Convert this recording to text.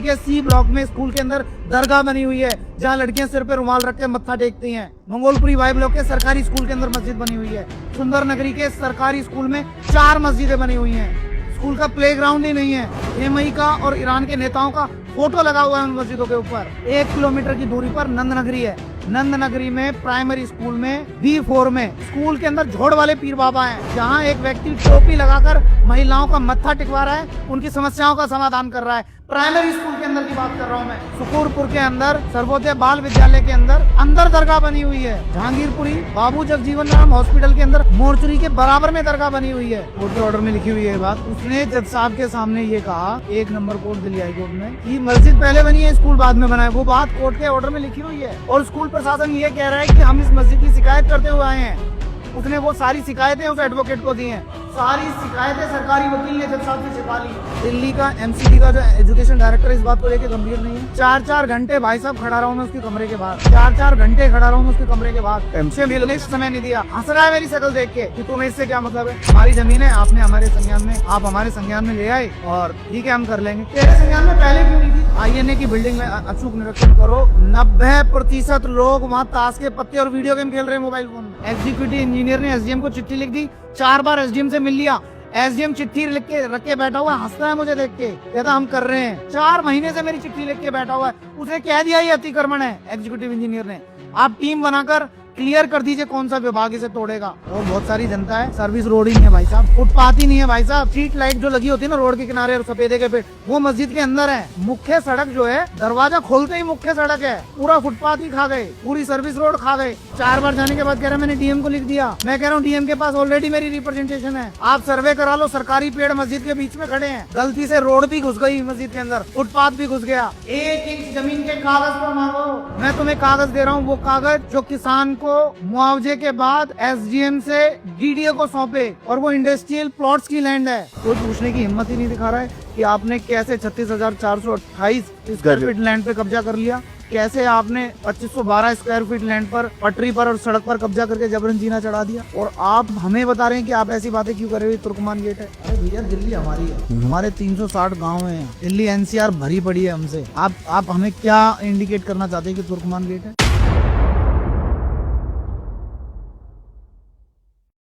के C block में school के अंदर दरगाह बनी हुई है जहाँ लड़कियां सिर पे रुमाल रख के मत्था टेकती हैं। मंगोलपुरी वाई ब्लॉक के सरकारी स्कूल के अंदर मस्जिद बनी हुई है। सुंदर नगरी के सरकारी स्कूल में 4 मस्जिदें बनी हुई हैं। स्कूल का प्लेग्राउंड ही नहीं है। एमआई का और ईरान के नेताओं का फोटो लगा हुआ है उन मस्जिदों के ऊपर। 1 किलोमीटर की दूरी पर नंद नगरी है। नंद नगरी में प्राइमरी स्कूल में B4 में स्कूल के अंदर झोड़ वाले पीर बाबा हैं, जहां एक व्यक्ति टोपी लगाकर महिलाओं का मत्था टिकवा रहा है, उनकी समस्याओं का समाधान कर रहा है। प्राइमरी स्कूल के अंदर की बात कर रहा हूँ मैं। सुकूरपुर के अंदर सर्वोदय बाल विद्यालय के अंदर दरगाह बनी हुई है। जहांगीरपुरी बाबू जगजीवन राम हॉस्पिटल के अंदर मोर्चरी के बराबर में दरगाह बनी हुई है। कोर्ट के ऑर्डर में लिखी हुई है बात। उसने जज साहब के सामने ये कहा, 1 number court Delhi high court में, कि मस्जिद पहले बनी है, स्कूल बाद में बना है। वो बात कोर्ट के ऑर्डर में लिखी हुई है। और स्कूल प्रशासन ये कह रहा है कि हम इस मस्जिद की शिकायत करते हुए आए हैं। उसने वो सारी शिकायतें उस एडवोकेट को दी हैं। सारी शिकायतें सरकारी वकील ने जज साहब से छिपा ली। दिल्ली का MCD का जो एजुकेशन डायरेक्टर इस बात को लेकर गंभीर नहीं है। 4-4 घंटे भाई साहब खड़ा रहा हूँ मैं उसके कमरे के बाहर। 4-4 घंटे खड़ा रहा हूँ उसके कमरे के बाहर। हमसे मिलने का समय नहीं दिया। हंस रहा है मेरी शक्ल देख के कि तुम्हें इससे क्या मतलब है। हमारी जमीन है, आपने हमारे संज्ञान में, आप हमारे संज्ञान में ले आए और ठीक है हम कर लेंगे। तेरे संज्ञान में पहले क्यों नहीं थी? INA की बिल्डिंग में अचूक निरीक्षण करो। 90% लोग वहाँ ताश के पत्ते और वीडियो गेम खेल रहे हैं मोबाइल फोन में। एग्जीक्यूटिव इंजीनियर ने SDM को चिट्ठी लिख दी। 4 बार SDM से मिल लिया। SDM चिट्ठी लिख के रख के बैठा हुआ है, हंसता है मुझे देख के, कहता हम कर रहे हैं। 4 महीने से मेरी चिट्ठी लिख के बैठा हुआ है। उसने कह दिया ये अतिक्रमण है। एग्जीक्यूटिव इंजीनियर ने, आप टीम बनाकर क्लियर कर दीजिए कौन सा विभाग इसे तोड़ेगा। और बहुत सारी जनता है, सर्विस रोड ही नहीं है भाई साहब, फुटपाथ ही नहीं है भाई साहब। स्ट्रीट लाइट जो लगी होती है ना रोड के किनारे और सफेदे के पेड़, वो मस्जिद के अंदर है। मुख्य सड़क जो है, दरवाजा खोलते ही मुख्य सड़क है, पूरा फुटपाथ ही खा गए, पूरी सर्विस रोड खा गए। 4 बार जाने के बाद कह रहा मैंने DM को लिख दिया। मैं कह रहा हूँ DM के पास ऑलरेडी मेरी रिप्रेजेंटेशन है, आप सर्वे करा लो। सरकारी पेड़ मस्जिद के बीच में खड़े हैं। गलती से रोड भी घुस गई मस्जिद के अंदर, फुटपाथ भी घुस गया। 1 इंच जमीन के कागज पर मांगो। मैं तुम्हें कागज दे रहा हूँ, वो कागज जो किसान को मुआवजे के बाद SDM से DDA को सौंपे, और वो इंडस्ट्रियल प्लॉट्स की लैंड है। कोई पूछने की हिम्मत ही नहीं दिखा रहा है कि आपने कैसे 36,428 स्क्वायर फीट लैंड पे कब्जा कर लिया। कैसे आपने 2512 स्क्वायर फीट लैंड पर पटरी पर और सड़क पर कब्जा करके जबरन जीना चढ़ा दिया। और आप हमें बता रहे हैं कि आप ऐसी बातें क्यों कर रहे हो, तुर्कमान गेट है। अरे भैया दिल्ली हमारी है, हमारे 360 गाँव हैं। दिल्ली NCR भरी पड़ी है हमसे। आप हमें क्या इंडिकेट करना चाहते हैं कि तुर्कमान गेट है?